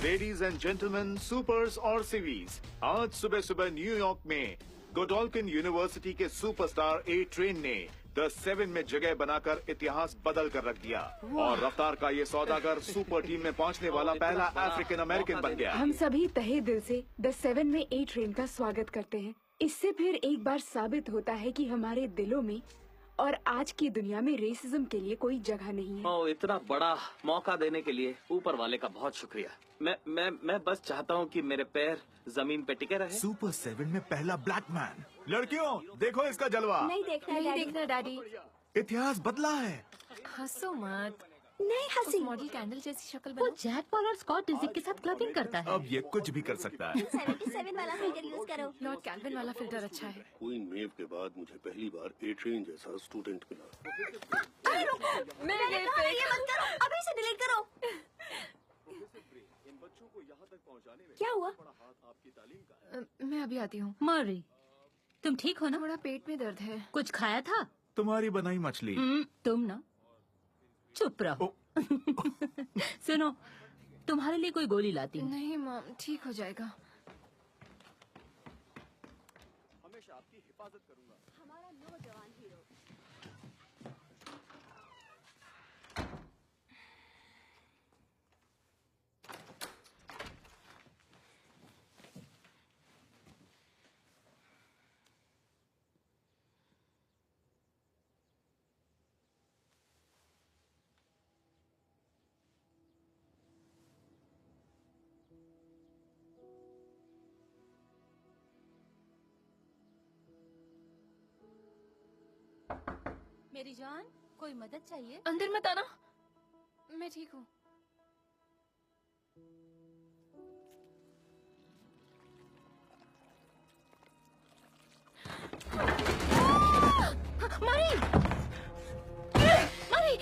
Ladies and gentleman, supers और सिवीज, आज सुबह सुबह न्यूयॉर्क में गोडोल्किन यूनिवर्सिटी के सुपरस्टार ए ट्रेन ने द 7 में जगह बनाकर इतिहास बदल कर रख दिया और रफ्तार का ये सौदागर सुपर टीम में पहुंचने वाला पहला अफ्रीकन अमेरिकन बन गया। हम सभी तहे दिल से द 7 में ए ट्रेन का स्वागत करते हैं। इससे फिर एक बार साबित होता है कि हमारे दिलों में और आज की दुनिया में रेसिज्म के लिए कोई जगह नहीं है। इतना बड़ा मौका देने के लिए ऊपर वाले का बहुत शुक्रिया। मैं बस चाहता हूँ कि मेरे पैर जमीन पे टिके रहे। सुपर 7 में पहला ब्लैक मैन। लड़कियों देखो इसका जलवा। नहीं देखना डैडी। इतिहास बदला है। हंसो मत। नहीं हंसी। मॉडल कैंडल जैसी शक्ल वो बना। जैक पॉल और स्कॉट डिजिक के साथ क्लबिंग करता है। अब ये कुछ भी कर सकता है। 77 वाला फिल्टर यूज करो। लॉर्ड कैल्विन वाला फिल्टर अच्छा है। क्वीन मेव के बाद मुझे पहली बार ए ट्रेन जैसा स्टूडेंट मिला। अरे रुको, मैंने ये मत करो, अभी से डिलीट करो। क्या हुआ? मैं अभी आती हूँ। मरी, तुम ठीक हो ना? थोड़ा पेट में दर्द है। कुछ खाया था? तुम्हारी बनाई मछली। तुम ना चुप रहो। सुनो, तुम्हारे लिए कोई गोली लाती हूँ। नहीं मॉम, ठीक हो जाएगा। हमेशा आपकी हिफाजत करूंगा। हमारा नौजवान हीरो। मेरी जान, कोई मदद चाहिए? अंदर मत आना, मैं ठीक हूँ। मरी! मरी!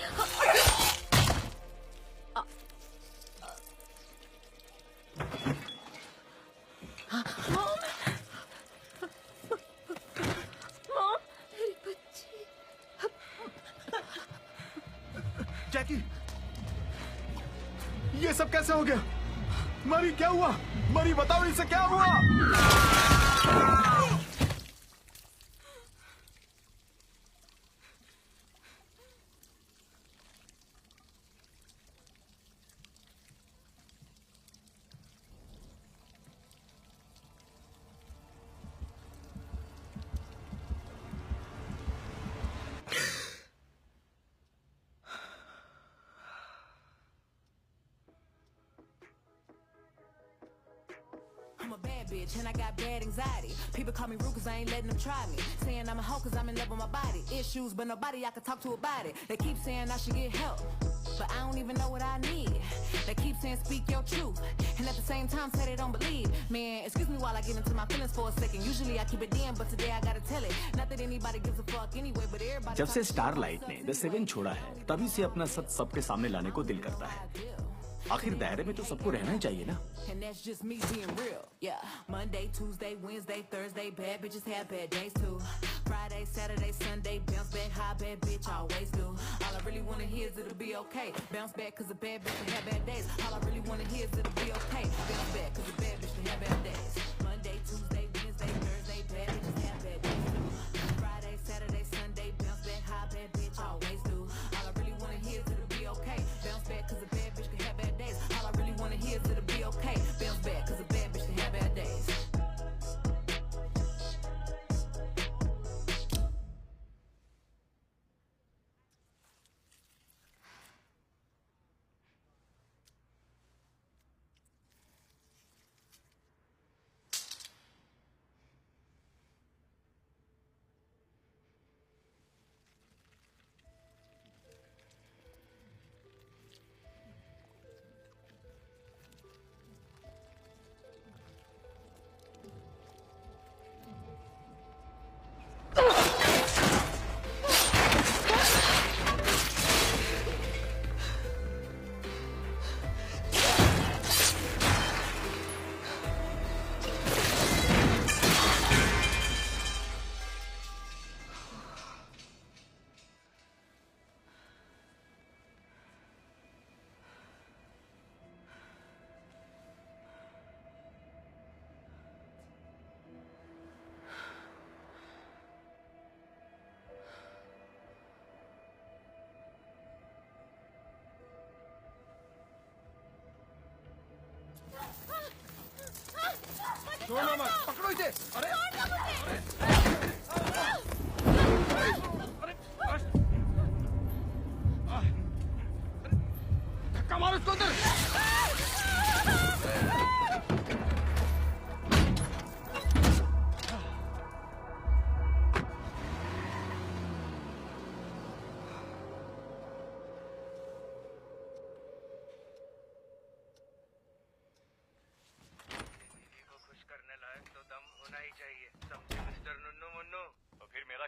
जैकी, ये सब कैसे हो गया? मरी क्या हुआ? मरी बताओ इसे क्या हुआ? I'm a bad bitch and I got bad anxiety. People call me rude cause I ain't letting them try me. Saying I'm a hoe cause I'm in love with my body. Issues but nobody I can talk to about it. They keep saying I should get help, but I don't even know what I need. They keep saying speak your truth, and at the same time say they don't believe. Man, excuse me while I get into my feelings for a second. Usually I keep it in, but today I gotta tell it. Not that anybody gives a fuck anyway, but everybody. जब से starlight ने the 7 छोड़ा है, तभी से अपना सच सबके सामने लाने को दिल करता है। आखिर दायरे में तो सबको रहना ही चाहिए ना। And that's just me being real. Yeah. Monday, Tuesday, Wednesday, Thursday, bad bitches have bad days too. Friday, Saturday, Sunday, bounce back, high bad bitch, always do. All I really wanna hear is it'll be okay. Bounce back cause a bad bitch can have bad days. All I really wanna hear is it'll be okay. Bounce back cause a bad bitch can have bad days. Monday, Tuesday, Wednesday, Thursday, bad bitches have bad days too. Friday, Saturday, Sunday, bounce back, high bad bitch, always do. All I really wanna hear is it'll be okay. Bounce back cause a bad bitch can have bad days. All I really wanna hear is it'll be okay. Bounce back cause a bad bitch can have bad days. छोड़ो मत, पकड़ो इसे। अरे धक्का मारो इसको अंदर।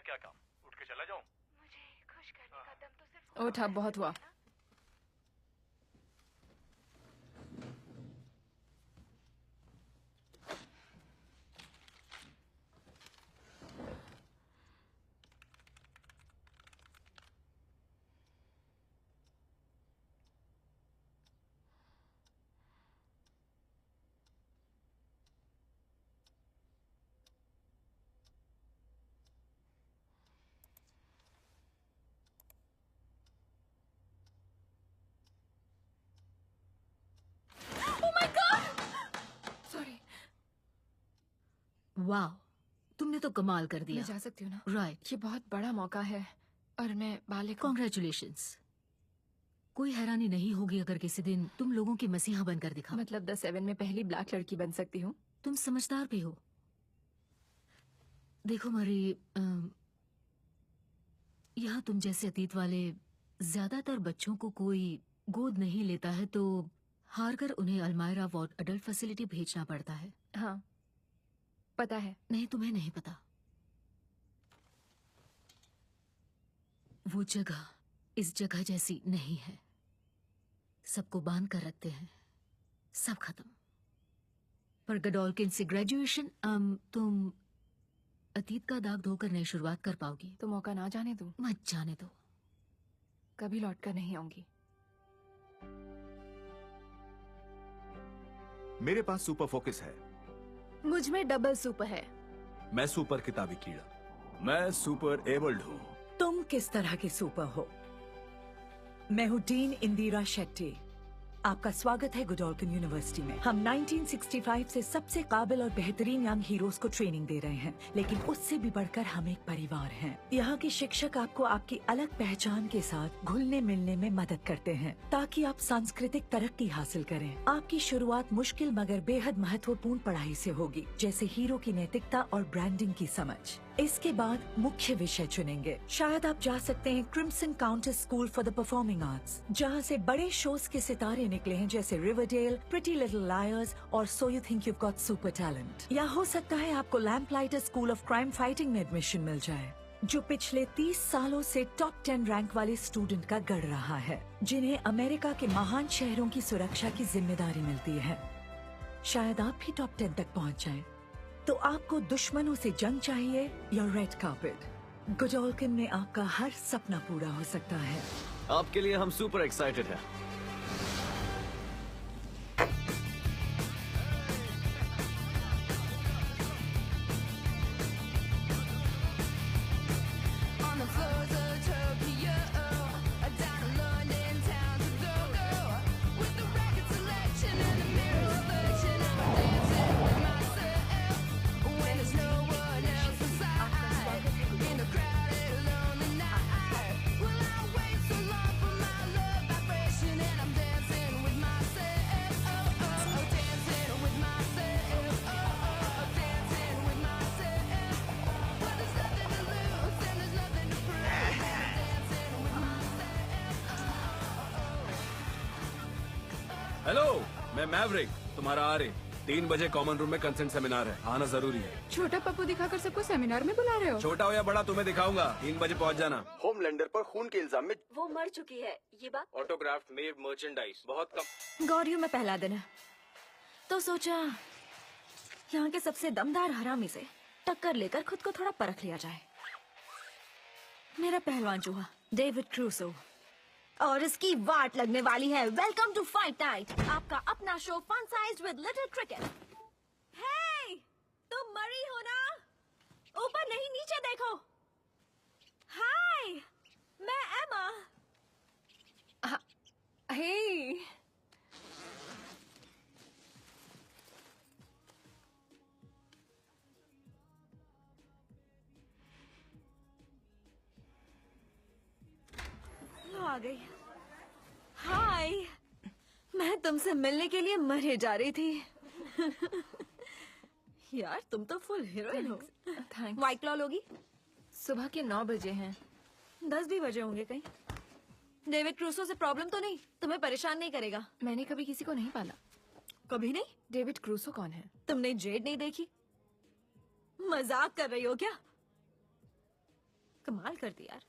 क्या काम, उठ के चला जाऊं? मुझे खुश करने का दम तो सिर्फ उठ, अब बहुत हुआ। सॉरी। वाह, तुमने तो कमाल कर मैं दिया। जा सकती हूँ ना? राइट, ये बहुत बड़ा मौका है और मैं बालिक हूँ। कॉन्ग्रेचुलेशंस। कोई हैरानी नहीं होगी अगर किसी दिन तुम लोगों की मसीहा बनकर दिखा। मतलब द 7 में पहली ब्लैक लड़की बन सकती हूँ। तुम समझदार भी हो। देखो मरी, यहाँ तुम जैसे अतीत वाले ज्यादातर बच्चों को कोई गोद नहीं लेता है, तो हारकर उन्हें अल्मायरा वार्ड अडल्ट फैसिलिटी भेजना पड़ता है। हाँ, पता है। नहीं, तुम्हें नहीं पता। वो जगह इस जगह जैसी नहीं है। सबको बांध कर रखते हैं, सब खत्म। पर गडोल्किन से ग्रेजुएशन, तुम अतीत का दाग धोकर नई शुरुआत कर पाओगी। तो मौका ना जाने दो। मत जाने दो। कभी लौट कर नहीं आऊंगी। मेरे पास सुपर फोकस है। मुझ में डबल सुपर है। मैं सुपर किताबी कीड़ा। मैं सुपर एबल्ड हूँ। तुम किस तरह के सुपर हो? मैं हूँ डीन इंदिरा शेट्टी। आपका स्वागत है गुडोल्किन यूनिवर्सिटी में। हम 1965 से सबसे काबिल और बेहतरीन यंग हीरोज को ट्रेनिंग दे रहे हैं, लेकिन उससे भी बढ़कर हम एक परिवार हैं। यहाँ के शिक्षक आपको आपकी अलग पहचान के साथ घुलने मिलने में मदद करते हैं, ताकि आप सांस्कृतिक तरक्की हासिल करें। आपकी शुरुआत मुश्किल मगर बेहद महत्वपूर्ण पढ़ाई से होगी, जैसे हीरो की नैतिकता और ब्रांडिंग की समझ। इसके बाद मुख्य विषय चुनेंगे। शायद आप जा सकते हैं crimson countess school for the performing arts, जहाँ से बड़े शोज के सितारे निकले हैं, जैसे रिवरडेल, प्रिटी लिटिल लायर्स और so you think you got super talent. या हो सकता है आपको लैम्पलाइटर स्कूल ऑफ क्राइम फाइटिंग में एडमिशन मिल जाए, जो पिछले 30 सालों से टॉप 10 रैंक वाले स्टूडेंट का गढ़ रहा है, जिन्हें अमेरिका के महान शहरों की सुरक्षा की जिम्मेदारी मिलती है। शायद आप भी टॉप 10 तक पहुँच जाएं। तो आपको दुश्मनों से जंग चाहिए या रेड कार्पेट? गुडोल्किन में आपका हर सपना पूरा हो सकता है। आपके लिए हम सुपर एक्साइटेड हैं। On the floors of Tokyo, down in London town to go, with the record selection and the mirror reflection. I'm dancing with myself when there's no one else inside. In a crowded, lonely night, will I wait so long for my love vibration? And I'm dancing with myself, dancing with myself, dancing with myself. Well, there's nothing to lose and there's nothing to prove. Dancing with myself. Hello, मैं Maverick, तुम्हारा आर्य। 3 बजे common room में consent seminar है, आना जरूरी है। छोटा पप्पू दिखाकर सबको सेमिनार में बुला रहे हो? छोटा हो या बड़ा तुम्हें दिखाऊंगा। 3 बजे पहुंच जाना। होमलैंडर पर खून के इल्जाम में वो मर चुकी है, ये बात। ऑटोग्राफ मेड मर्चेंडाइज बहुत कम। गौरियों में पहला दिन है, तो सोचा यहाँ के सबसे दमदार हरामी से टक्कर लेकर खुद को थोड़ा परख लिया जाए। मेरा पहलवान चूहा डेविड क्रूसो, और इसकी वाट लगने वाली है। वेलकम टू फाइट नाइट, आपका अपना show fun size with little cricket. Hey, तुम मरी हो ना? ऊपर नहीं, नीचे देखो। हाय, मैं एमा। हे, गई। हाय, मैं तुमसे मिलने के लिए मरे जा रही थी। यार तुम तो फुल हीरोइन हो। थैंक्स। व्हाइट क्लॉ लोगी? सुबह के 9 बजे हैं। 10 भी बजे होंगे कहीं। डेविड क्रूसो से प्रॉब्लम तो नहीं? तुम्हें परेशान नहीं करेगा? मैंने कभी किसी को नहीं पाला। कभी नहीं? डेविड क्रूसो कौन है? तुमने जेड नहीं देखी? मजाक कर रही हो क्या? कमाल कर दी यार।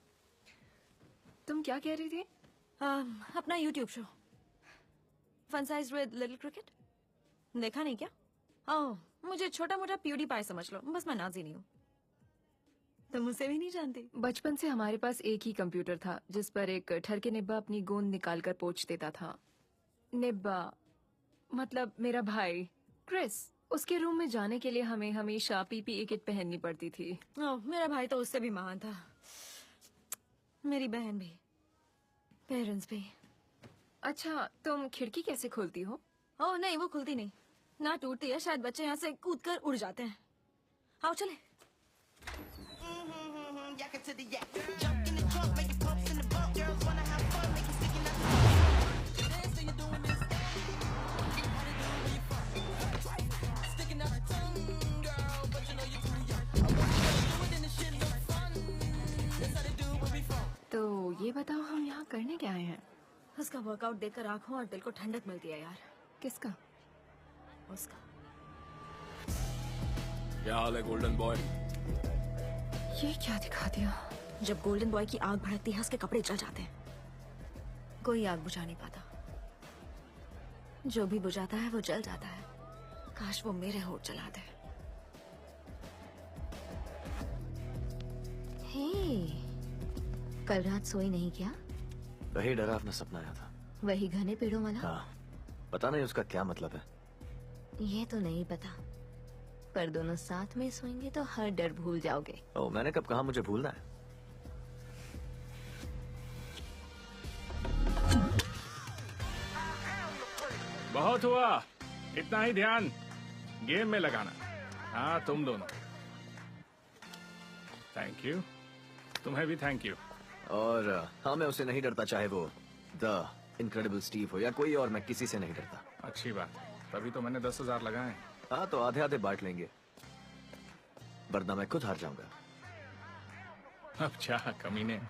तुम क्या कह रही थी? अपना YouTube show fun size with little cricket देखा नहीं क्या? ओह, मुझे छोटा मोटा प्यूडीपाई समझ लो, बस मैं नाजी नहीं हूँ। तुम मुझसे भी नहीं जानती। बचपन से हमारे पास एक ही कंप्यूटर था जिस पर एक ठरके निब्बा अपनी गोंद निकालकर पोंछ देता था। निब्बा मतलब मेरा भाई क्रिस। उसके रूम में जाने के लिए हमें हमेशा पीपीई किट पहननी पड़ती थी। ओह, मेरा भाई तो उससे भी महान था। मेरी बहन भी, पेरेंट्स भी। अच्छा, तुम खिड़की कैसे खोलती हो? ओह नहीं, वो खुलती नहीं, ना टूटती है। शायद बच्चे यहाँ से कूदकर उड़ जाते हैं। आओ चले। तो ये बताओ, हम यहाँ करने क्या आए हैं? उसका वर्कआउट देखकर आंखों और दिल को ठंडक मिलती है यार। किसका? उसका। क्या हाल है गोल्डन बॉय? ये क्या दिखा दिया? जब गोल्डन बॉय की आग भड़कती है उसके कपड़े जल जाते हैं। कोई आग बुझा नहीं पाता। जो भी बुझाता है वो जल जाता है। काश वो मेरे होठ जला दे। हे, कल रात सोई नहीं क्या? वही डरावना सपना आया था। वही घने पेड़ों वाला? हाँ, पता नहीं उसका क्या मतलब है। ये तो नहीं पता, पर दोनों साथ में सोएंगे तो हर डर भूल जाओगे। ओह, मैंने कब कहा मुझे भूलना है? बहुत हुआ, इतना ही ध्यान गेम में लगाना। हाँ, तुम दोनों। Thank you. तुम्हें भी थैंक यू। और हाँ, मैं उसे नहीं डरता, चाहे वो द इनक्रेडिबल स्टीव हो या कोई और। मैं किसी से नहीं डरता। अच्छी बात, तभी तो मैंने 10,000 लगाए। हाँ, तो आधे आधे बांट लेंगे, वरना मैं खुद हार जाऊंगा। अब क्या कमीने,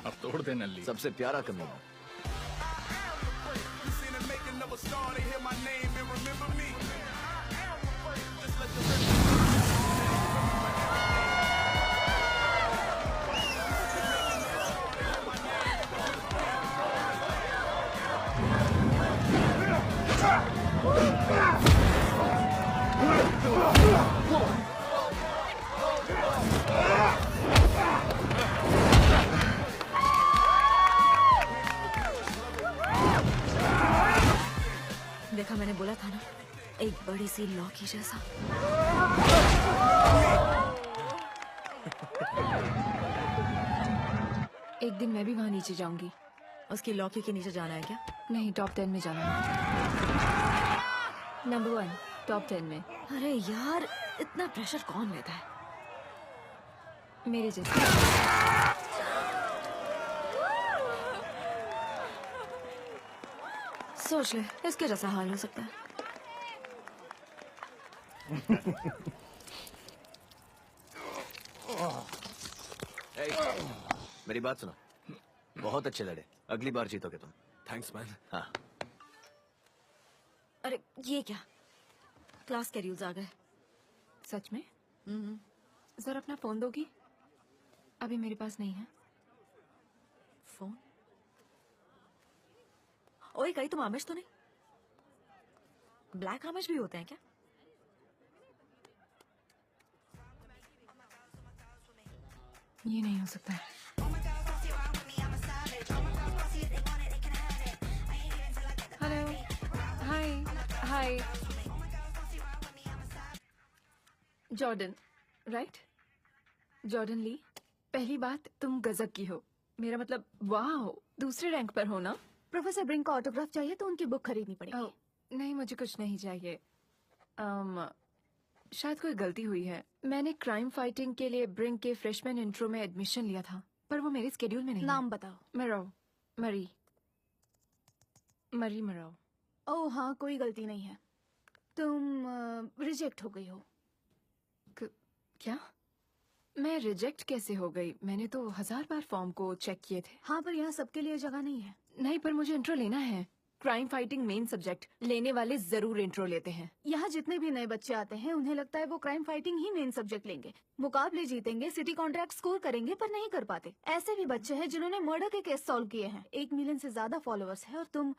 अब तोड़ दे नल्ली। सबसे प्यारा कमीना। देखा, मैंने बोला था ना, एक बड़ी सी लौकी जैसा। एक दिन मैं भी वहाँ नीचे जाऊंगी। उसकी लौकी के नीचे जाना है क्या? नहीं, टॉप 10 में जाना है। नंबर 1 टॉप 10 में। अरे यार, इतना प्रेशर कौन लेता है? मेरे जैसे। सोच ले, इसके जैसा हाल हो सकता है। मेरी बात सुनो, बहुत अच्छे लड़े। अगली बार जीतोगे तुम। Thanks man. हाँ। अरे ये क्या, क्लास शेड्यूल्स आ गए। सच में? जरा अपना फोन दोगी? अभी मेरे पास नहीं है फोन। ओए, कहीं तुम आमिश तो नहीं? ब्लैक आमिश भी होते हैं क्या? ये नहीं हो सकता है। Hello, hi hi. Jordan, right? Jordan Lee. पहली बात, तुम गजब की हो। मेरा मतलब वाह, दूसरे रैंक पर हो ना। प्रोफेसर ब्रिंक को ऑटोग्राफ चाहिए तो उनकी बुक खरीदनी पड़ेगी। नहीं, मुझे कुछ नहीं चाहिए। शायद कोई गलती हुई है। मैंने क्राइम फाइटिंग के लिए ब्रिंक के फ्रेशमैन इंट्रो में एडमिशन लिया था, पर वो मेरे स्केड्यूल में नहीं नाम है। बताओ। मैरो। मरी मराओ। ओह हाँ, कोई गलती नहीं है, तुम रिजेक्ट हो गई हो। क्या? मैं रिजेक्ट कैसे हो गई? मैंने तो 1000 बार फॉर्म को चेक किए थे। हाँ, पर यहाँ सबके लिए जगह नहीं है। नहीं, पर मुझे इंट्रो लेना है। क्राइम फाइटिंग मेन सब्जेक्ट, लेने वाले जरूर इंट्रो लेते हैं। यहाँ जितने भी नए बच्चे आते हैं उन्हें लगता है वो क्राइम फाइटिंग ही मेन सब्जेक्ट लेंगे, मुकाबले जीतेंगे, सिटी कॉन्ट्रैक्ट स्कोर करेंगे, पर नहीं कर पाते। ऐसे भी बच्चे हैं जिन्होंने मर्डर के केस सॉल्व किए हैं। 1 मिलियन से ज्यादा फॉलोअर्स है और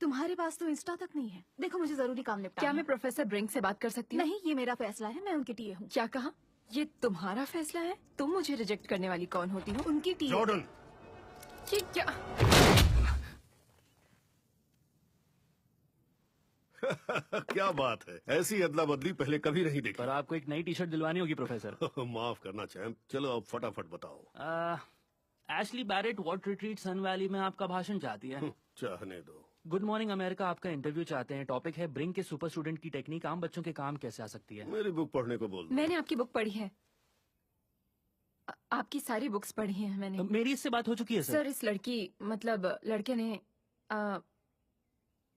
तुम्हारे पास तो इंस्टा तक नहीं है। देखो, मुझे जरूरी काम निपटाना क्या है। मैं प्रोफेसर ब्रिंक से बात कर सकती हूँ? नहीं, ये मेरा फैसला है, मैं उनकी टीए हूँ। क्या कहा? ये तुम्हारा फैसला है? तुम मुझे रिजेक्ट करने वाली कौन होती हो? उनकी टीए। जॉर्डन, ये क्या? क्या बात है, ऐसी अदला बदली पहले कभी नहीं देखी। पर आपको एक नई टी शर्ट दिलवानी होगी प्रोफेसर। माफ करना चैंप, चलो अब फटाफट बताओ। Ashley Barrett what retreat sun valley में आपका भाषण चाहती है। चाहने दो। गुड मॉर्निंग अमेरिका आपका इंटरव्यू चाहते हैं। टॉपिक है ब्रिंक के सुपर स्टूडेंट की टेक्निक आम बच्चों के काम कैसे आ सकती है। मेरी बुक पढ़ने को बोल दो। मैंने आपकी बुक पढ़ी है। आपकी सारी बुक्स पढ़ी हैं मैंने। मेरी इससे बात हो चुकी है सर, इस लड़के ने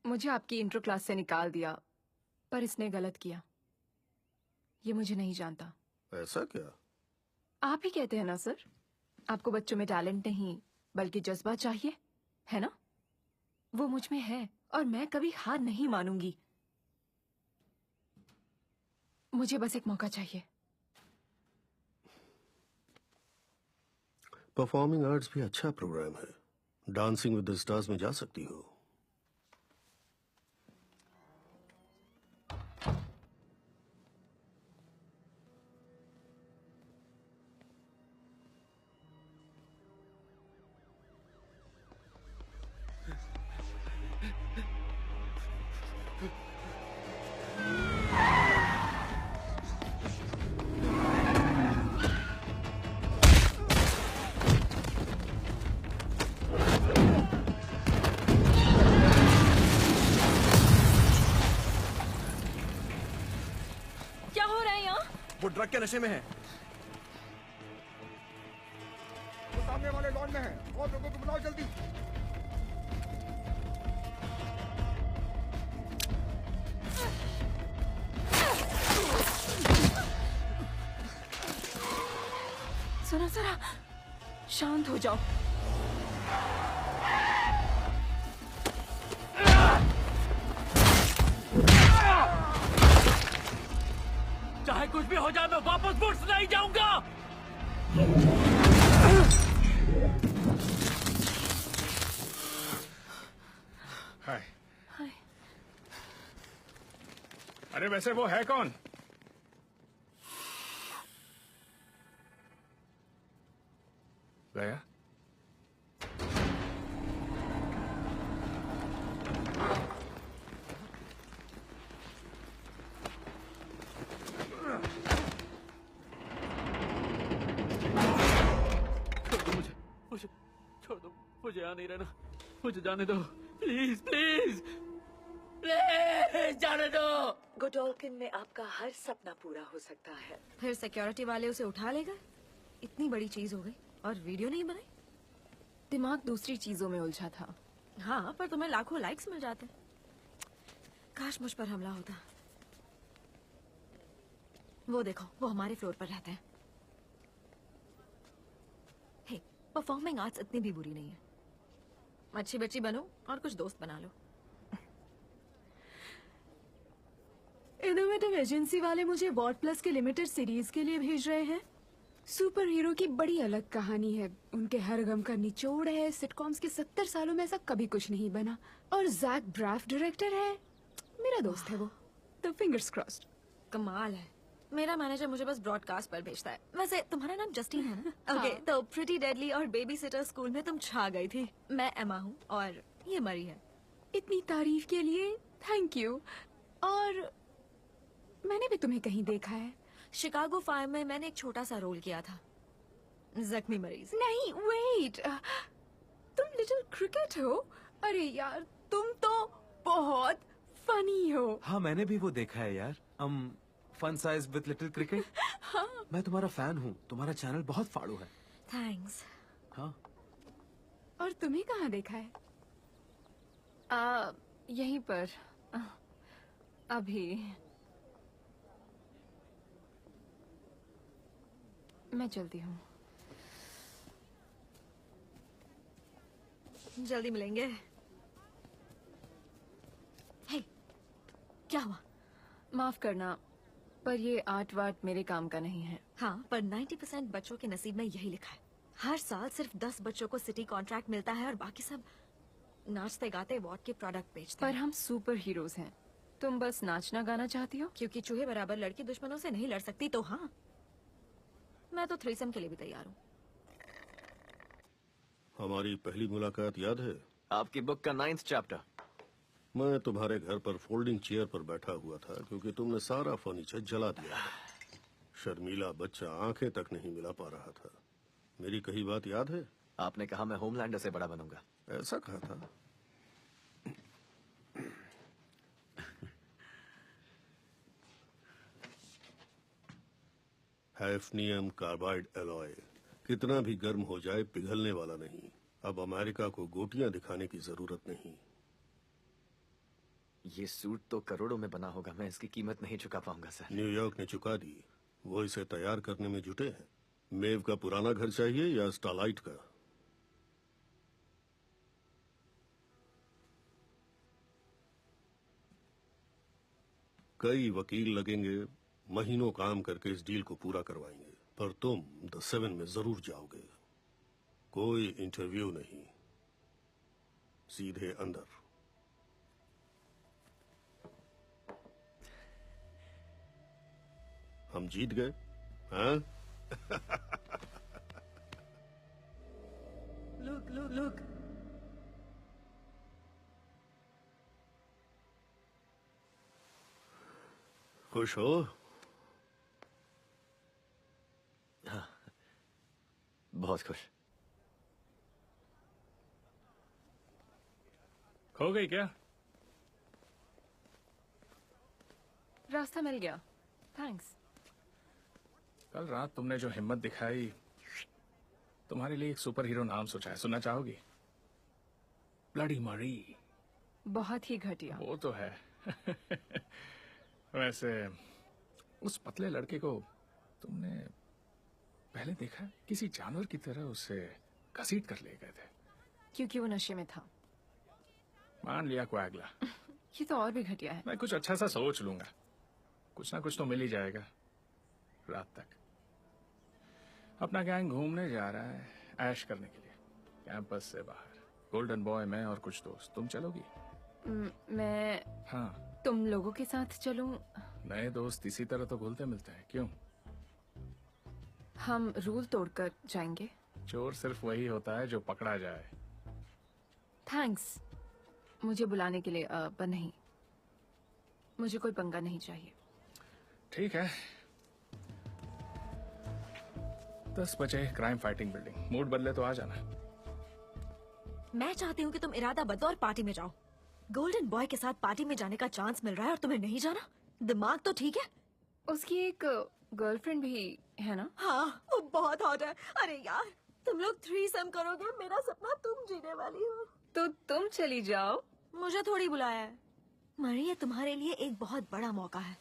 मुझे आपकी इंट्रो क्लास से निकाल दिया, पर इसने गलत किया। ये मुझे नहीं जानता। ऐसा क्या? आप ही कहते हैं ना सर, आपको बच्चों में टैलेंट नहीं बल्कि जज्बा चाहिए, है ना? वो मुझ में है और मैं कभी हार नहीं मानूंगी। मुझे बस एक मौका चाहिए। परफॉर्मिंग आर्ट्स भी अच्छा प्रोग्राम है। डांसिंग विद द स्टार्स में जा सकती हो। वो ड्रग के नशे में है। वो सामने वाले लॉन में है। और लोगों को बुलाओ जल्दी। सुनो जरा, शांत हो जाओ। चाहे कुछ भी हो जाए, मैं वापस बुट्स नहीं जाऊंगा। हाय। अरे वैसे वो है कौन? गया? मुझे छोड़ दो, मुझे यहाँ नहीं रहना, मुझे जाने दो, प्लीज प्लीज प्लीज जाने दो। गोडोल्किन में आपका हर सपना पूरा हो सकता है। फिर सिक्योरिटी वाले उसे उठा ले गए। इतनी बड़ी चीज हो गई और वीडियो नहीं बनाई। दिमाग दूसरी चीजों में उलझा था। हाँ, पर तुम्हें लाखों लाइक्स मिल जाते। काश मुझ पर हमला होता। वो देखो, वो हमारे फ्लोर पर रहते हैं। हे, परफॉर्मिंग आर्ट्स इतनी भी बुरी नहीं है। अच्छी बच्ची बनो और कुछ दोस्त बना लो। इनोवेटिव एजेंसी वाले मुझे वॉट प्लस के लिमिटेड सीरीज के लिए भेज रहे हैं। सुपर हीरो की बड़ी अलग कहानी है। उनके हर गम का निचोड़ है। सिटकॉम्स के 70 सालों में ऐसा कभी कुछ नहीं बना। और जैक ब्राफ डायरेक्टर है। मेरा दोस्त है वो। तो फिंगर्स क्रॉस्ड। कमाल है। मेरा मैनेजर मुझे बस ब्रॉडकास्ट पर भेजता है। वैसे तुम्हारा नाम जस्टिन है ना? ओके, तो प्रिटी डेडली और बेबी सिटर स्कूल में तुम छा गई थी। मैं एमा हूँ और ये मरी है। इतनी तारीफ के लिए थैंक यू। और मैंने भी तुम्हें कहीं देखा है। शिकागो फायर में मैंने एक छोटा सा रोल किया था, जख्मी मरीज। नहीं, वेट, तुम लिटिल क्रिकेट हो? अरे यार, तुम तो बहुत फनी हो। हाँ, मैंने भी वो देखा है यार। Fun size with little cricket. हाँ। मैं तुम्हारा फैन हूँ। तुम्हारा चैनल बहुत फाड़ू है। थैंक्स। हाँ। और तुम्हें कहाँ देखा है? यहीं पर अभी मैं चलती हूँ। जल्दी मिलेंगे। हे, क्या हुआ? माफ करना, पर ये आर्ट वार्ट मेरे काम का नहीं है। हाँ, पर 90% बच्चों के नसीब में यही लिखा है। हर साल सिर्फ 10 बच्चों को सिटी कॉन्ट्रैक्ट मिलता है और बाकी सब नाचते गाते अवार्ड के प्रोडक्ट बेचते पर हैं। हम सुपर हीरोज हैं। तुम बस नाचना गाना चाहती हो? क्योंकि चूहे बराबर लड़की दुश्मनों से नहीं लड़ सकती तो हाँ, मैं तो थ्रीसम के लिए भी तैयार हूँ। हमारी पहली मुलाकात याद है? आपकी बुक का 9th चैप्टर। मैं तुम्हारे घर पर फोल्डिंग चेयर पर बैठा हुआ था क्योंकि तुमने सारा फर्नीचर जला दिया। शर्मीला बच्चा आंखें तक नहीं मिला पा रहा था। मेरी कही बात याद है? आपने कहा मैं होमलैंडर से बड़ा बनूंगा। ऐसा कहा था। हैफ्नियम कार्बाइड एलॉय कितना भी गर्म हो जाए पिघलने वाला नहीं। अब अमेरिका को गोटियां दिखाने की जरूरत नहीं। ये सूट तो करोड़ों में बना होगा, मैं इसकी कीमत नहीं चुका पाऊंगा सर। न्यूयॉर्क ने चुका दी, वो इसे तैयार करने में जुटे हैं। मेव का पुराना घर चाहिए या स्टारलाइट का? कई वकील लगेंगे, महीनों काम करके इस डील को पूरा करवाएंगे, पर तुम द 7 में जरूर जाओगे। कोई इंटरव्यू नहीं, सीधे अंदर। हम जीत गए, हाँ? लुक। खुश हो? हाँ, बहुत खुश। खो गई क्या? रास्ता मिल गया, थैंक्स। कल रात तुमने जो हिम्मत दिखाई, तुम्हारे लिए एक सुपर हीरो नाम सोचा है, सुनना चाहोगी? ब्लडी मरी। बहुत ही घटिया। वो तो है। वैसे उस पतले लड़के को तुमने पहले देखा? किसी जानवर की तरह उसे घसीट कर ले गए थे। क्योंकि वो नशे में था। मान लिया कोई अगला। ये तो और भी घटिया है। मैं कुछ अच्छा सा सोच लूंगा, कुछ ना कुछ तो मिल ही जाएगा। रात तक अपना गैंग घूमने जा रहा है ऐश करने के लिए, कैंपस से बाहर। गोल्डन बॉय, मैं और कुछ दोस्त। तुम चलोगी? मैं हाँ। तुम लोगों के साथ चलूं? नए दोस्त इसी तरह तो घुलते मिलते हैं, क्यों? हम रूल तोड़कर जाएंगे। चोर सिर्फ वही होता है जो पकड़ा जाए। थैंक्स मुझे बुलाने के लिए, पर नहीं, मुझे कोई पंगा नहीं चाहिए। ठीक है। 10 बजे क्राइम फाइटिंग बिल्डिंग। मूड बदले तो आ जाना। मैं चाहती हूँ कि तुम इरादा बदलो और पार्टी में जाओ। गोल्डन बॉय के साथ पार्टी में जाने का चांस मिल रहा है और तुम्हें नहीं जाना? दिमाग तो ठीक है? उसकी एक गर्लफ्रेंड भी है ना? हाँ, वो बहुत हॉट है। अरे यार, तुम लोग थ्रीसम करोगे, मेरा सपना तुम जीने वाली हो। तो तुम चली जाओ। मुझे थोड़ी बुलाया है। मरी, ये तुम्हारे लिए एक बहुत बड़ा मौका है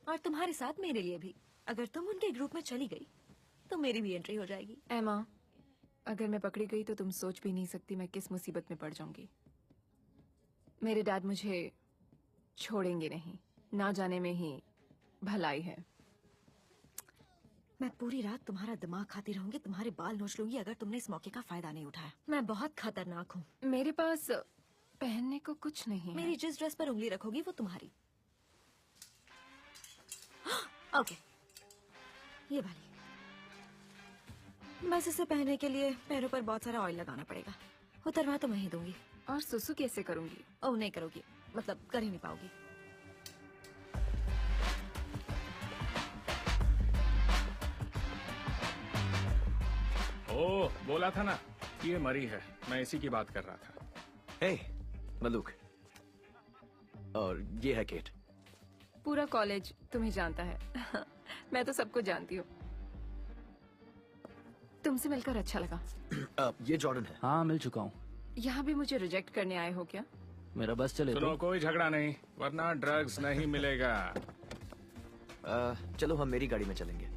और तुम्हारे साथ मेरे लिए भी। अगर तुम उनके ग्रुप में चली गई तो मेरी भी एंट्री हो जाएगी। एमा, अगर मैं पकड़ी गई तो तुम सोच भी नहीं सकती मैं किस मुसीबत में पड़ जाऊंगी। मेरे डैड मुझे छोड़ेंगे नहीं, ना जाने में ही भलाई है। मैं पूरी रात तुम्हारा दिमाग खाती रहूंगी, तुम्हारे बाल नोच लूंगी अगर तुमने इस मौके का फायदा नहीं उठाया। मैं बहुत खतरनाक हूँ। मेरे पास पहनने को कुछ नहीं है। मेरी जिस ड्रेस पर उंगली रखोगी वो तुम्हारी। ओके, ये वाली। बस इसे पहनने के लिए पैरों पर बहुत सारा ऑयल लगाना पड़ेगा। उतरवा तो मैं ही दूंगी। और सुसु कैसे करूंगी? ओह, नहीं करोगी, मतलब कर ही नहीं पाओगी। ओ, बोला था ना, ये मरी है। मैं इसी की बात कर रहा था। हे, मलूक। और ये है केट। पूरा कॉलेज तुम्हें जानता है। मैं तो सबको जानती हूँ। तुमसे मिलकर अच्छा लगा। ये जॉर्डन है। हाँ मिल चुका हूँ। यहाँ भी मुझे रिजेक्ट करने आए हो क्या? मेरा बस चले सुनो, तो। कोई झगड़ा नहीं, वरना ड्रग्स नहीं मिलेगा। चलो हम मेरी गाड़ी में चलेंगे।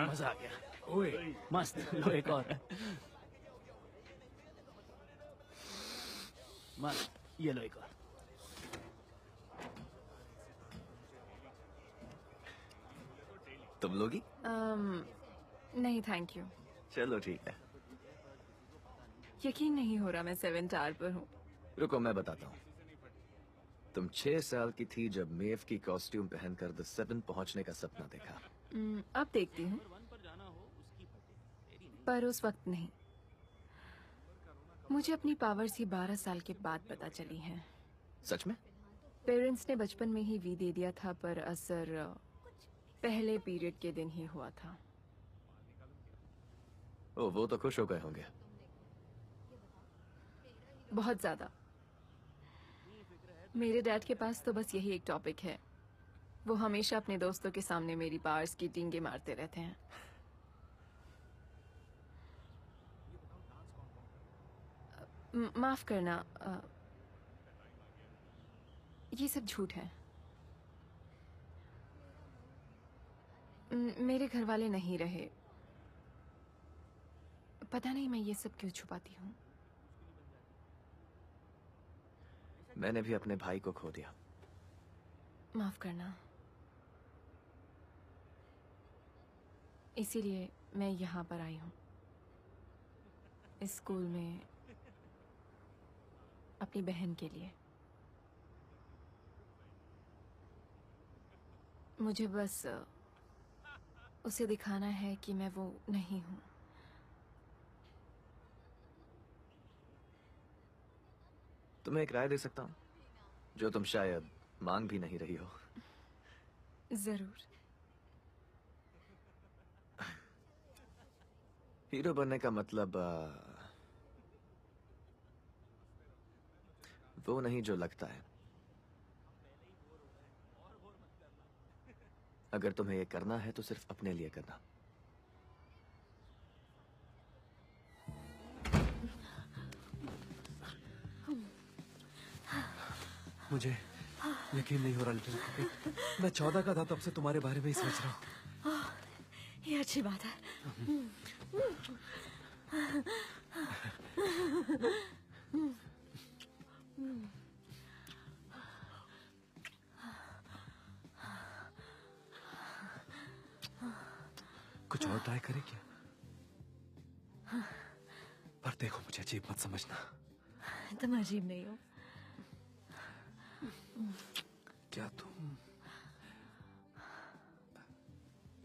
मजा आ गया। ओए मस्त। लो एक और। मस्त, ये लो एक और। तुम लोगी? नहीं थैंक यू। चलो ठीक है। यकीन नहीं हो रहा मैं 7 टावर पर हूँ। रुको मैं बताता हूँ। तुम 6 साल की थी जब मेव की कॉस्ट्यूम पहनकर द 7 पहुंचने का सपना देखा। अब देखती हूँ, पर उस वक्त नहीं। मुझे अपनी पावर्स ही 12 साल के बाद पता चली हैं। सच में? पेरेंट्स ने बचपन में ही वी दे दिया था, पर असर पहले पीरियड के दिन ही हुआ था। ओ, वो तो खुश हो गए होंगे। बहुत ज्यादा। मेरे डैड के पास तो बस यही एक टॉपिक है। वो हमेशा अपने दोस्तों के सामने मेरी पावर्स की डींगे मारते रहते हैं। माफ करना, ये सब झूठ है। मेरे घर वाले नहीं रहे। पता नहीं मैं ये सब क्यों छुपाती हूँ। मैंने भी अपने भाई को खो दिया। माफ करना। इसीलिए मैं यहाँ पर आई हूँ, इस स्कूल में अपनी बहन के लिए। मुझे बस उसे दिखाना है कि मैं वो नहीं हूँ। तुम्हें एक राय दे सकता हूँ, जो तुम शायद मांग भी नहीं रही हो। जरूर। हीरो बनने का मतलब वो नहीं जो लगता है। अगर तुम्हें ये करना है तो सिर्फ अपने लिए करना। मुझे यकीन नहीं हो रहा लिटिल। मैं 14 का था तब से तुम्हारे बारे में ही सोच रहा हूँ। ये अच्छी बात है। कुछ और ट्राई करें क्या? पर देखो, मुझे अजीब मत समझना। तुम अजीब नहीं हो। क्या तुम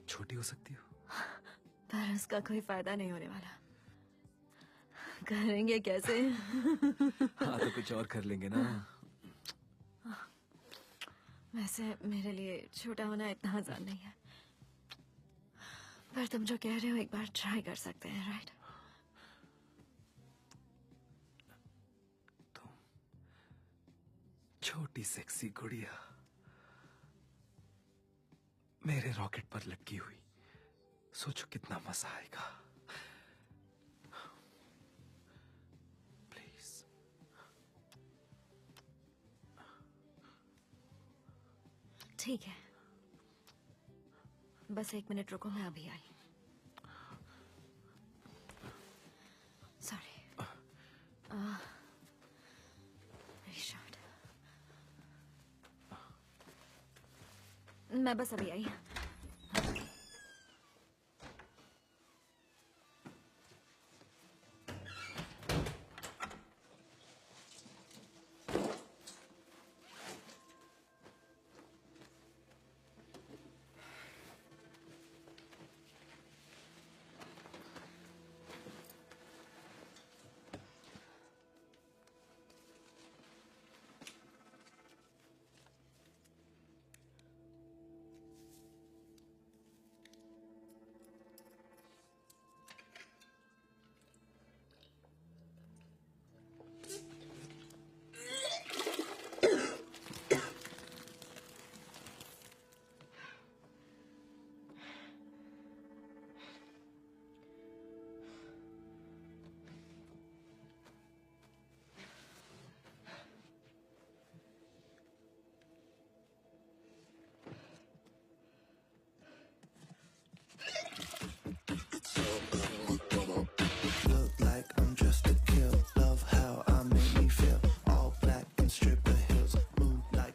छोटी हो सकती हो? पर उसका कोई फायदा नहीं होने वाला। करेंगे कैसे? हाँ तो कुछ और कर लेंगे ना। वैसे मेरे लिए छोटा होना इतना आसान नहीं है, पर तुम जो कह रहे हो एक बार ट्राई कर सकते हैं, राइट? तुम छोटी सेक्सी गुड़िया मेरे रॉकेट पर लटकी हुई, सोचो कितना मजा आएगा। प्लीज। ठीक है, बस 1 मिनट रुको, मैं अभी आई। सॉरी। शॉट। मैं बस अभी आई।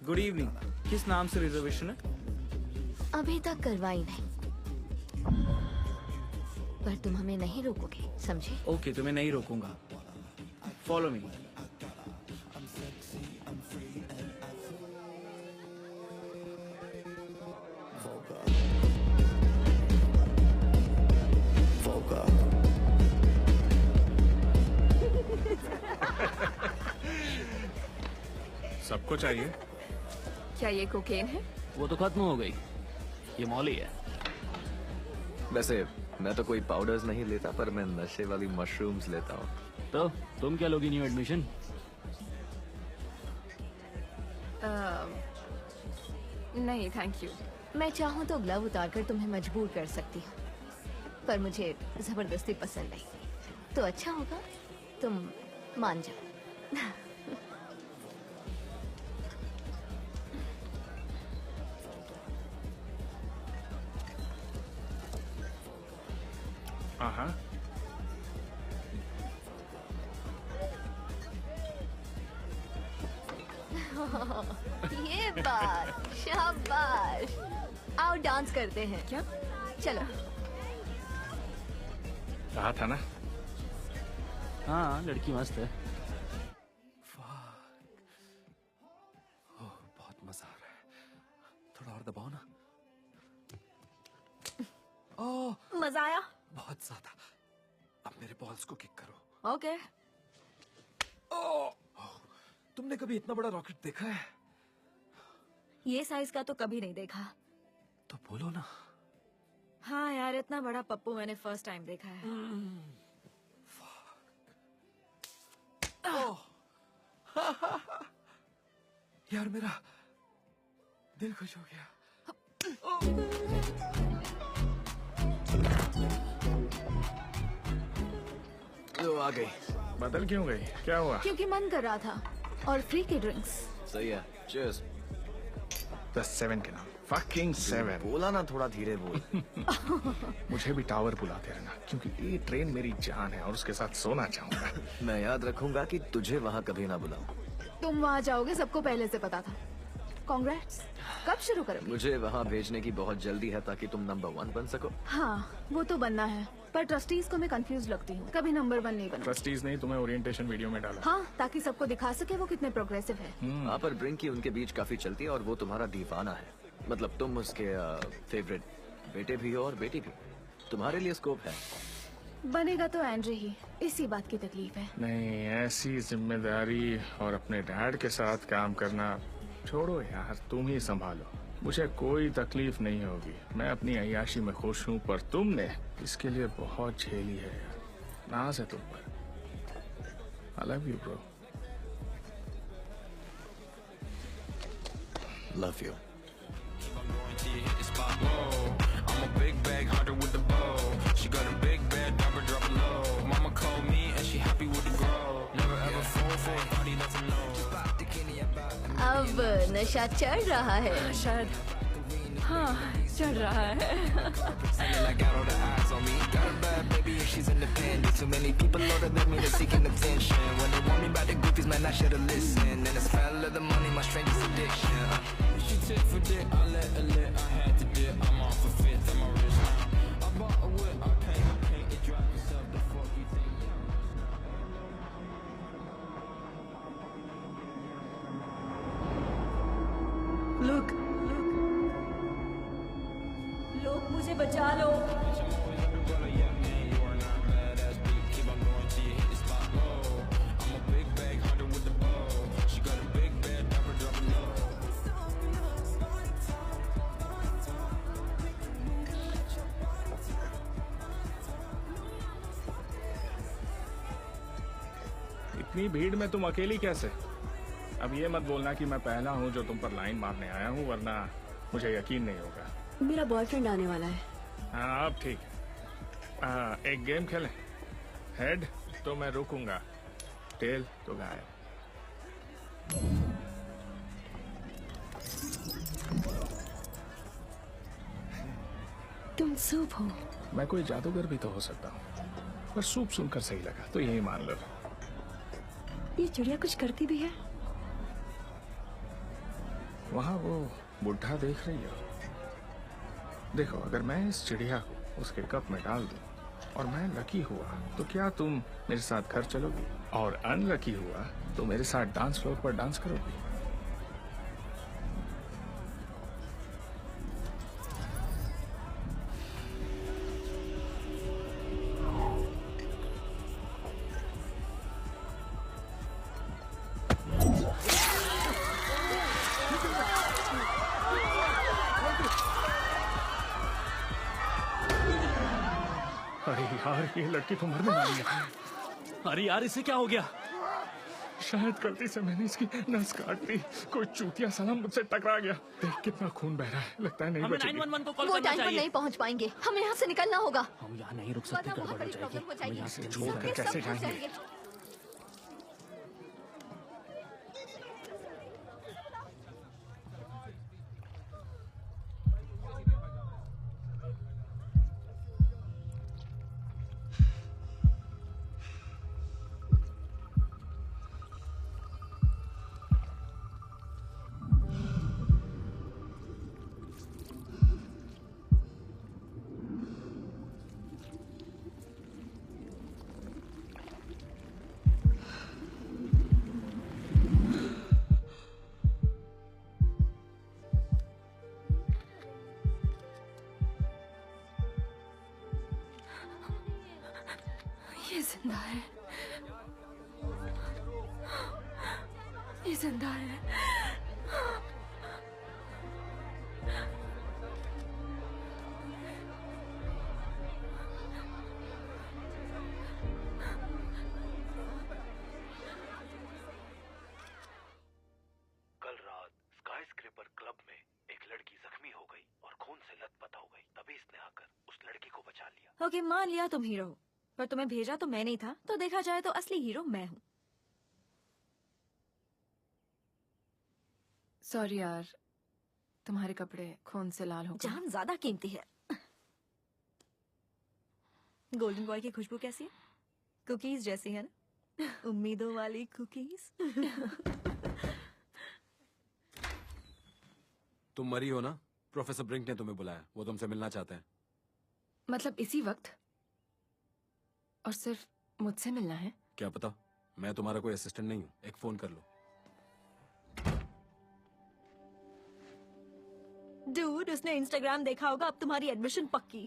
Good evening. किस नाम से रिजर्वेशन है? अभी तक करवाई नहीं, पर तुम हमें नहीं रोकोगे, समझे? ओके, तुम्हें नहीं रोकूंगा। Follow me. सबको चाहिए? क्या ये कोकेन है? वो तो खत्म हो गई, ये मॉली है। वैसे मैं तो कोई पाउडर्स नहीं लेता, पर मैं नशे वाली मशरूम्स लेता हूँ। तो तुम क्या लोगी न्यू एडमिशन? नहीं थैंक यू। मैं चाहूँ तो ग्लव उतारकर तुम्हें मजबूर कर सकती हूँ, पर मुझे जबरदस्ती पसंद नहीं। तो अच्छा होगा तुम मान जाओ। हाँ। ये बात, शाबाश। आओ डांस करते हैं। क्या? चलो। कहा था ना। हाँ, लड़की मस्त है। ओह, बहुत मजा आ रहा है। थोड़ा और दबाओ ना। ओह, मजा आया? बहुत ज्यादा। अब मेरे बॉल्स को किक करो। ओके। ओह, तुमने कभी इतना बड़ा रॉकेट देखा है? ये साइज का तो कभी नहीं देखा। तो बोलो ना। हाँ यार, इतना बड़ा पप्पू मैंने फर्स्ट टाइम देखा है। यार मेरा दिल खुश हो गया। लो आ गई। बदल क्यों गई? क्या हुआ? क्योंकि मन कर रहा था और फ्री की ड्रिंक्स। सही है। चीयर्स। The 7 के नाम। Fucking 7। बोला ना, थोड़ा धीरे बोल। मुझे भी टावर बुलाते रहना, क्योंकि ये ट्रेन मेरी जान है और उसके साथ सोना चाहूंगा। मैं याद रखूंगा कि तुझे वहाँ कभी ना बुलाऊं। तुम वहाँ जाओगे सबको पहले से पता था। कांग्रेट्स। कब शुरू करोगे? मुझे वहाँ भेजने की बहुत जल्दी है ताकि तुम नंबर 1 बन सको। हाँ, वो तो बनना है, पर ट्रस्टीज को मैं कंफ्यूज लगती हूँ। कभी नंबर 1 नहीं बना। ट्रस्टीज ने तुम्हें ओरिएंटेशन वीडियो में डाला। हाँ, ताकि सबको दिखा सके वो कितने प्रोग्रेसिव है। हाँ, पर ब्रिंकी उनके बीच काफी चलती है और वो तुम्हारा दीवाना है। मतलब तुम उसके फेवरेट बेटे भी हो और बेटी भी। तुम्हारे लिए स्कोप है। बनेगा तो एंड्रे ही, इसी बात की तकलीफ है। नहीं, ऐसी जिम्मेदारी और अपने डैड के साथ काम करना छोड़ो यार, तुम ही संभालो। मुझे कोई तकलीफ नहीं होगी, मैं अपनी अय्याशी में खुश हूँ, पर तुमने इसके लिए बहुत झेली है यार। नाज है तुम पर। I love you bro। Love you। I'm a big bag hunter with the bow. She got a big bed, never drop it low. Mama called me and she happy with the grow. Never ever fall for a party that's a no. अब नशा चढ़ रहा है। शायद हाँ, चढ़ रहा है। Like got all the eyes on me. Got a bad baby and she's independent. Too many people older than me, they're seeking attention. When they want me about the goofies, man, I should've listened. And it's fell of the money, my strangest addiction. She tit for dick, I let her lit. I had to dip. I'm off a fifth, I'm a rich now. I bought a whip, I paint it, drive myself. The fuck you think? Look, लोग मुझे बचा लो। इतनी भीड़ में तुम अकेली कैसे? अब ये मत बोलना कि मैं पहला हूँ जो तुम पर लाइन मारने आया हूँ, वरना मुझे यकीन नहीं होगा। मेरा बॉयफ्रेंड आने वाला है। हाँ, अब ठीक है। एक गेम खेलें। हेड तो मैं रुकूंगा, टेल तो गायब। तुम सूप हो। मैं कोई जादूगर भी तो हो सकता हूँ, पर सूप सुनकर सही लगा तो यही मान लो। ये चिड़िया कुछ करती भी है? वहां वो बुढ़ा देख रही हो? देखो, अगर मैं इस चिड़िया को उसके कप में डाल दूं और मैं लकी हुआ तो क्या तुम मेरे साथ घर चलोगी? और अनलकी हुआ तो मेरे साथ डांस फ्लोर पर डांस करोगी? अरे यार, ये लड़की तो मरने वाली है। अरे यार, इसे क्या हो गया? शायद गलती से मैंने इसकी नस काट दी। कोई चूतिया साला मुझसे टकरा गया। देख कितना खून बह रहा है, लगता है नहीं हमें बचेगी। 911 को कॉल वो करना टाइम पर चाहिए। नहीं पहुंच पाएंगे, हमें यहाँ से निकलना होगा। हम यहाँ नहीं रुक सकते, वरना बहुत गड़बड़ हो बड़ी जाएगी। प्रॉब्लम हो हमें जाएगी। यहाँ से छोड़ कर सबके सब कैसे हो जाएंगे? जाएंगे। ये जिंदा है, ये जिंदा है। कल रात स्काईस्क्रेपर क्लब में एक लड़की जख्मी हो गई और खून से लथपथ हो गई। तभी इसने आकर उस लड़की को बचा लिया। ओके, मान लिया तुम हीरो हो, पर तुम्हें भेजा तो मैं नहीं था, तो देखा जाए तो असली हीरो मैं हूँ। सॉरी यार, तुम्हारे कपड़े खून से लाल हो गए। जान ज्यादा कीमती है। गोल्डन बॉय की खुशबू कैसी है? कुकीज जैसी है ना? उम्मीदों वाली कुकीज। तुम मरी हो ना? प्रोफेसर ब्रिंक ने तुम्हें बुलाया, वो तुमसे मिलना चाहते हैं। मतलब इसी वक्त? और सिर्फ मुझसे मिलना है? क्या पता, मैं तुम्हारा कोई असिस्टेंट नहीं हूँ। एक फोन कर लो। डूड, उसने इंस्टाग्राम देखा होगा, अब तुम्हारी एडमिशन पक्की।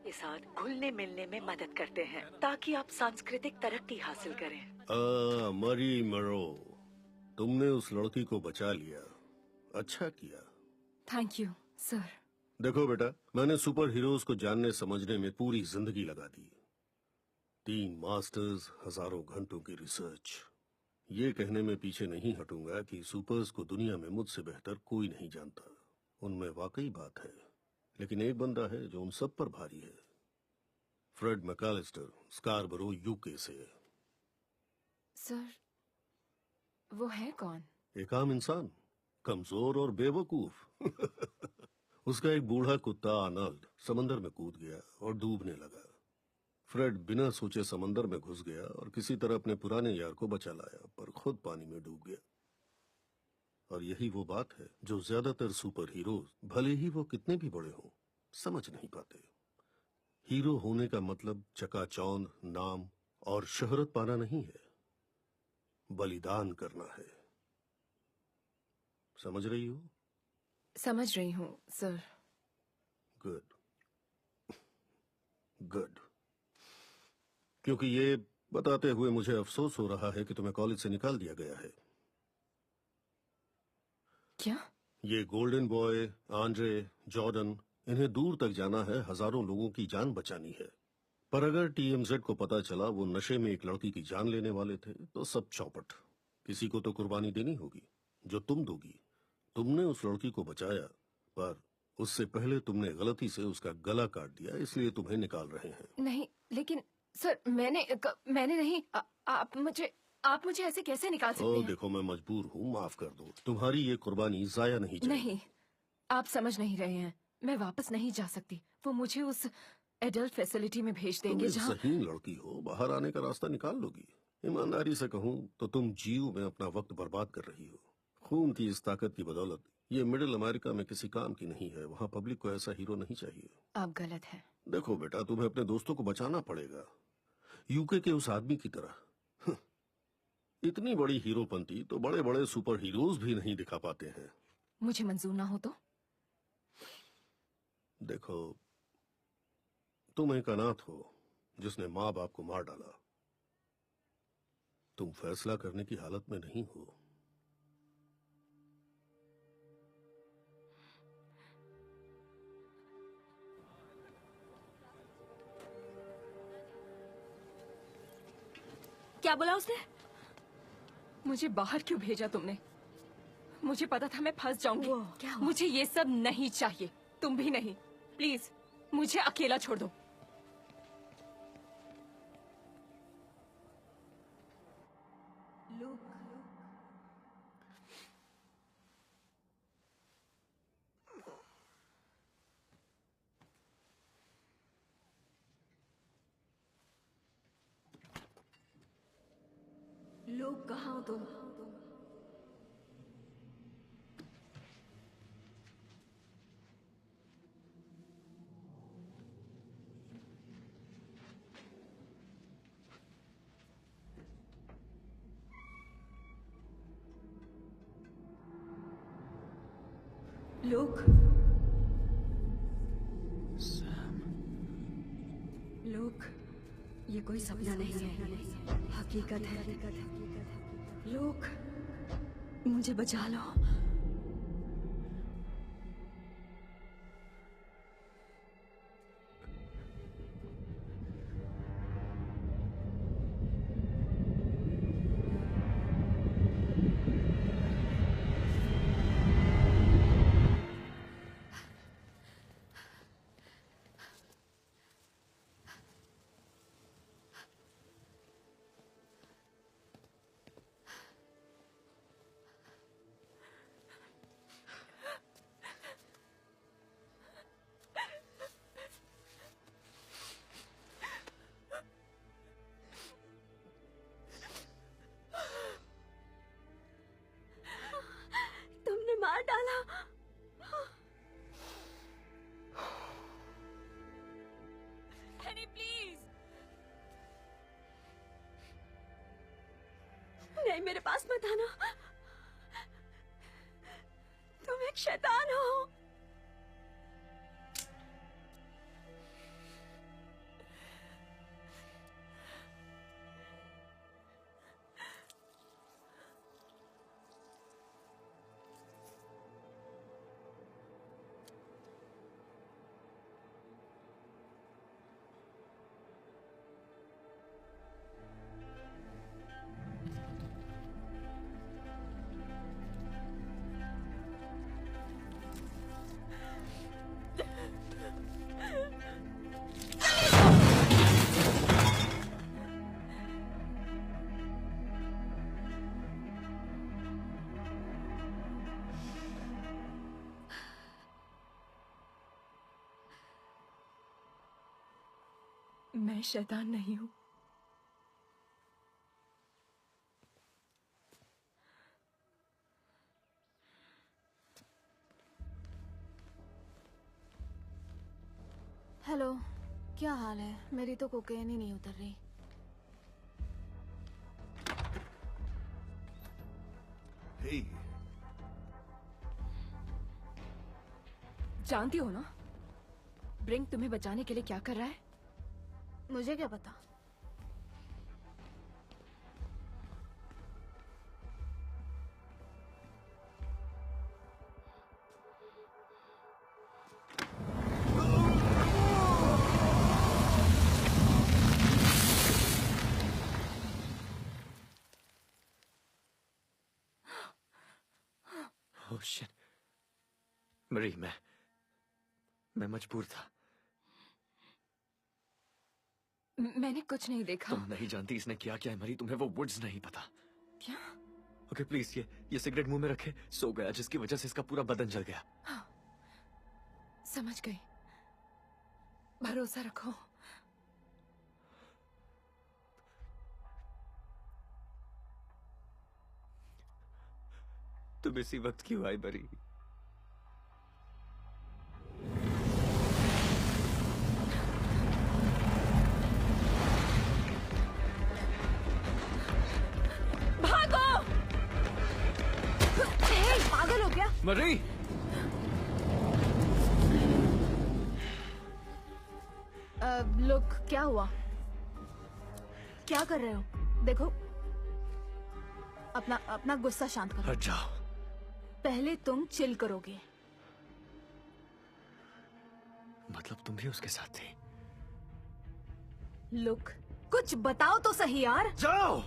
ये साथ घुलने मिलने में मदद करते हैं ताकि आप सांस्कृतिक तरक्की हासिल करें। मरी मरो, तुमने उस लड़की को बचा लिया, अच्छा किया। Thank you sir. देखो बेटा, मैंने सुपर हीरोज को जानने समझने में पूरी जिंदगी लगा दी। 3 मास्टर्स, हजारों घंटों की रिसर्च। ये कहने में पीछे नहीं हटूंगा कि सुपर्स को दुनिया में मुझसे बेहतर कोई नहीं जानता। उनमें वाकई बात है, लेकिन एक बंदा है जो उन सब पर भारी है। फ्रेड मैकालिस्टर, स्कारबरो यूके से। सर, वो है कौन? एक आम इंसान, कमजोर और बेवकूफ। उसका एक बूढ़ा कुत्ता आर्नल्ड समंदर में कूद गया और डूबने लगा। फ्रेड बिना सोचे समंदर में घुस गया और किसी तरह अपने पुराने यार को बचा लाया, पर खुद पानी में डूब गया। और यही वो बात है जो ज्यादातर सुपर हीरोज, भले ही वो कितने भी बड़े हों, समझ नहीं पाते। हीरो होने का मतलब चकाचौंध, नाम और शोहरत पाना नहीं है, बलिदान करना है। समझ रही हो? समझ रही हूँ सर। Good good. क्योंकि ये बताते हुए मुझे अफसोस हो रहा है कि तुम्हें कॉलेज से निकाल दिया गया है। क्या? ये गोल्डन बॉय, आंद्रे, जॉर्डन, इन्हें दूर तक जाना है, हजारों लोगों की जान बचानी है। पर अगर टीएमजेड को पता चला वो नशे में एक लड़की की जान लेने वाले थे, तो सब चौपट। किसी को तो कुर्बानी देनी होगी, जो तुम दोगी। तुमने उस लड़की को बचाया, पर उससे पहले तुमने गलती से उसका गला काट दिया, इसलिए तुम्हें निकाल रहे हैं। नहीं, लेकिन सर मैंने नहीं। आप मुझे ऐसे कैसे निकाल सकते हैं? देखो, मैं मजबूर हूँ, माफ कर दो। तुम्हारी ये कुर्बानी जाया नहीं जाएगी। नहीं, आप समझ नहीं रहे हैं। मैं वापस नहीं जा सकती। वो मुझे उस एडल्ट फैसिलिटी में भेज देंगे तुम जहाँ। ज़हीन लड़की हो, बाहर आने का रास्ता निकाल लोगी। ईमानदारी से कहूँ तो तुम जीव में अपना वक्त बर्बाद कर रही हो। खून की इस ताकत की बदौलत ये मिडिल अमेरिका में किसी काम की नहीं है। वहाँ पब्लिक को ऐसा हीरो नहीं चाहिए। आप गलत हैं। देखो बेटा, तुम्हें अपने दोस्तों को बचाना पड़ेगा, यूके के उस आदमी की तरह। इतनी बड़ी हीरोपंती तो बड़े बड़े सुपर हीरोज भी नहीं दिखा पाते हैं। मुझे मंजूर ना हो तो? देखो, तुम एक अनाथ हो जिसने माँ बाप को मार डाला। तुम फैसला करने की हालत में नहीं हो। क्या बोला उसने? मुझे बाहर क्यों भेजा तुमने? मुझे पता था मैं फंस जाऊंगी। क्या हुआ? मुझे ये सब नहीं चाहिए, तुम भी नहीं। प्लीज मुझे अकेला छोड़ दो। लोग कहाँ हो तुम? लोग, लोग, ये कोई सपना नहीं है, हकीकत है। लोग, मुझे बचा लो। तुमने मार डाला। हैनी प्लीज। नहीं, मेरे पास मत आना। तुम एक शैतान हो। मैं शैतान नहीं हूं। हेलो, क्या हाल है? मेरी तो कोकेन ही नहीं उतर रही। Hey, जानती हो ना ब्रिंक तुम्हें बचाने के लिए क्या कर रहा है? मुझे क्या पता। Oh shit. मरी, मैं मजबूर था। मैंने कुछ नहीं देखा। तुम नहीं जानती इसने क्या किया है मरी, तुम्हें वो वुड्स नहीं पता। क्या? ओके प्लीज, ये सिगरेट मुंह में रखे सो गया, जिसकी वजह से इसका पूरा बदन जल गया। हाँ, समझ गई। भरोसा रखो। तुम इसी वक्त क्यों आई बरी? भागो! हे, पागल हो गया? मरी! लुक, क्या हुआ? क्या कर रहे हो? देखो, अपना गुस्सा शांत करो। हट जाओ। पहले तुम चिल करोगे। मतलब तुम भी उसके साथ थे? लुक, कुछ बताओ तो सही यार। जाओ।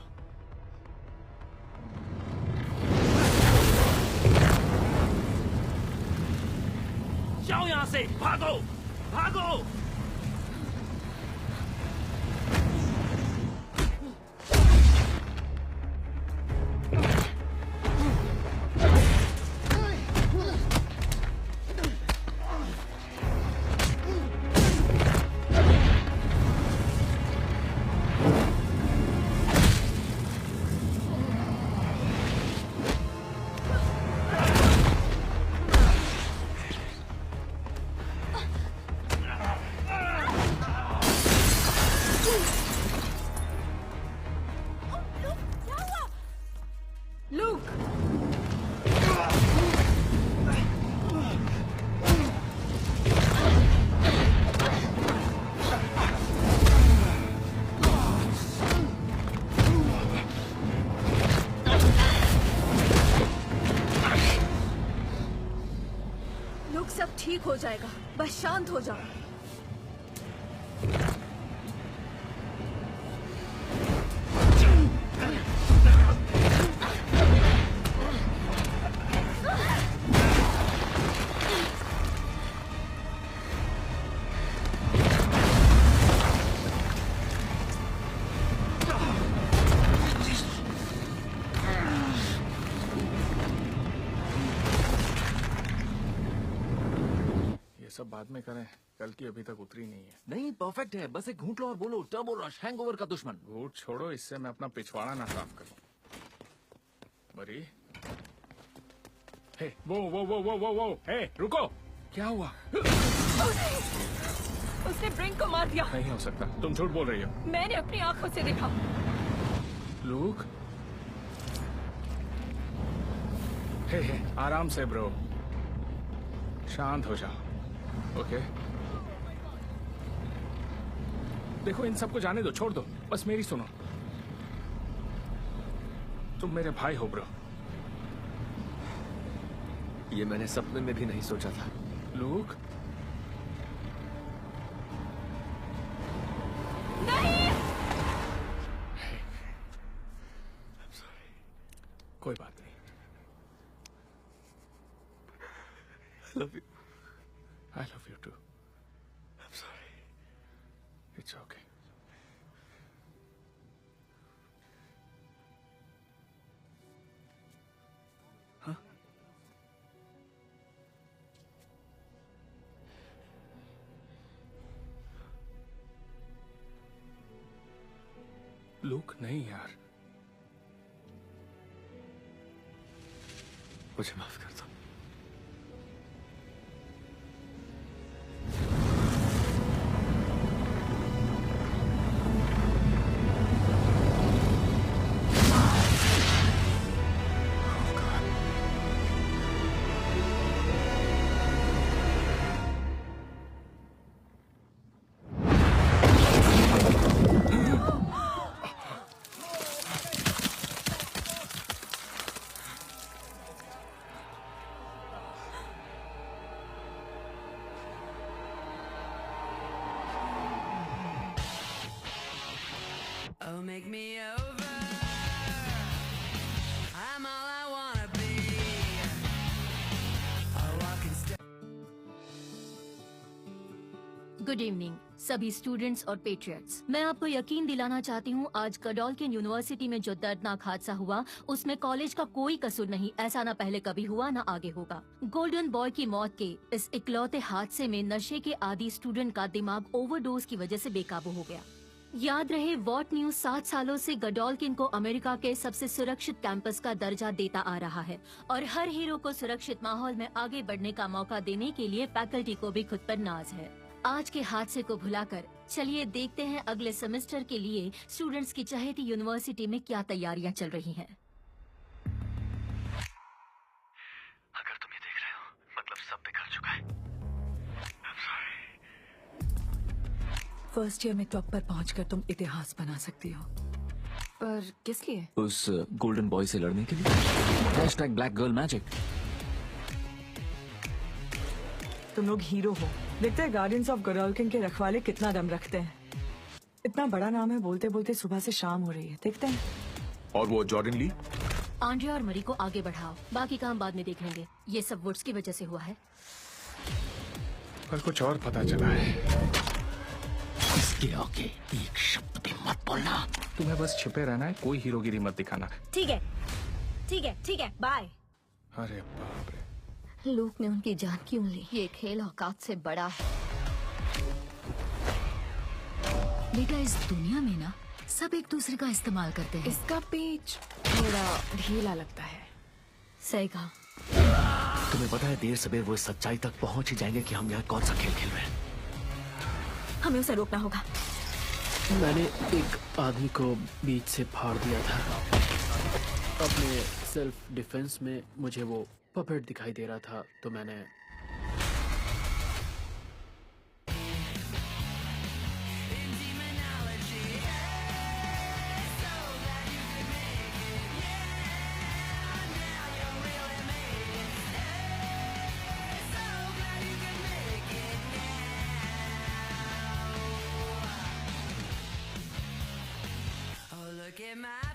जाओ यहाँ से, भागो, भागो। ठीक हो जाएगा, बस शांत हो जाओ। सब बाद में करें, कल की अभी तक उतरी नहीं है। नहीं, परफेक्ट है, बस एक घूंट लो और बोलो टर्बो रश, हैंगओवर का दुश्मन। घूंट छोड़ो, इससे मैं अपना पिछवाड़ा ना साफ करूं। मरी, हे, वो, हे, रुको। क्या हुआ? उसने ब्रिंक को मार दिया। नहीं हो सकता, तुम झूठ बोल रही हो। मैंने अपनी आंखों से देखा। लूक, हे, आराम से ब्रो, शांत हो जाओ। ओके, देखो इन सबको जाने दो, छोड़ दो, बस मेरी सुनो। तुम मेरे भाई हो ब्रो। ये मैंने सपने में भी नहीं सोचा था। लूक, नहीं। कोई बात नहीं। I love you. I love you too. I'm sorry. It's okay. Huh? Look, नहीं यार, मुझे माफ कर दो। Oh, make me over. I'm all I wanna be. A walking step. Good evening सभी स्टूडेंट्स और पेट्रियट्स। मैं आपको यकीन दिलाना चाहती हूँ, आज गडोल्किन यूनिवर्सिटी में जो दर्दनाक हादसा हुआ उसमें कॉलेज का कोई कसूर नहीं। ऐसा ना पहले कभी हुआ ना आगे होगा। गोल्डन बॉय की मौत के इस इकलौते हादसे में नशे के आदी स्टूडेंट का दिमाग ओवरडोज की वजह से बेकाबू हो गया। याद रहे, वॉट न्यूज 7 सालों से गडोल्किन को अमेरिका के सबसे सुरक्षित कैंपस का दर्जा देता आ रहा है और हर हीरो को सुरक्षित माहौल में आगे बढ़ने का मौका देने के लिए फैकल्टी को भी खुद पर नाज है। आज के हादसे को भुलाकर चलिए देखते हैं अगले सेमेस्टर के लिए स्टूडेंट्स की चहेती यूनिवर्सिटी में क्या तैयारियां चल रही हैं। अगर तुम ये देख रहे हो, मतलब सब बिखर चुका है। फर्स्ट ईयर में टॉप पर पहुंचकर तुम इतिहास बना सकती हो। पर किस लिए? उस गोल्डन बॉय से लड़ने के लिए। #Black girl magic. तुम लोग हीरो हो। देखते हैं गार्डियंस ऑफ गडोल्किन के रखवाले कितना दम रखते हैं। इतना बड़ा नाम है, बोलते बोलते सुबह से शाम हो रही है। देखते हैं। और वो जॉर्डन ली? आंड्रिया और मरी को आगे बढ़ाओ, बाकी काम बाद में देख लेंगे। ये सब वुड्स की वजह से हुआ है। पर कुछ और पता चला है। इसके आगे एक शब्द भी मत बोलना। तुम्हें बस छिपे रहना है, कोई हीरोगिरी मत दिखाना। ठीक है, ठीक है, ठीक है, बाय। अरे बाप रे। लूक ने उनकी जान क्यों ली? ये खेल औकात से बड़ा है। बेटा, इस दुनिया में ना सब एक दूसरे का इस्तेमाल करते हैं। इसका पेच थोड़ा ढीला लगता है। सही कहा। तुम्हें पता है, देर सबेर वो सच्चाई तक पहुंच ही जाएंगे कि हम यहाँ कौन सा खेल खेल रहे हैं। हमें उसे रोकना होगा। मैंने एक आदमी को बीच से फाड़ दिया था। अपने सेल्फ डिफेंस में मुझे वो पपेट दिखाई दे रहा था, तो मैंने Look at my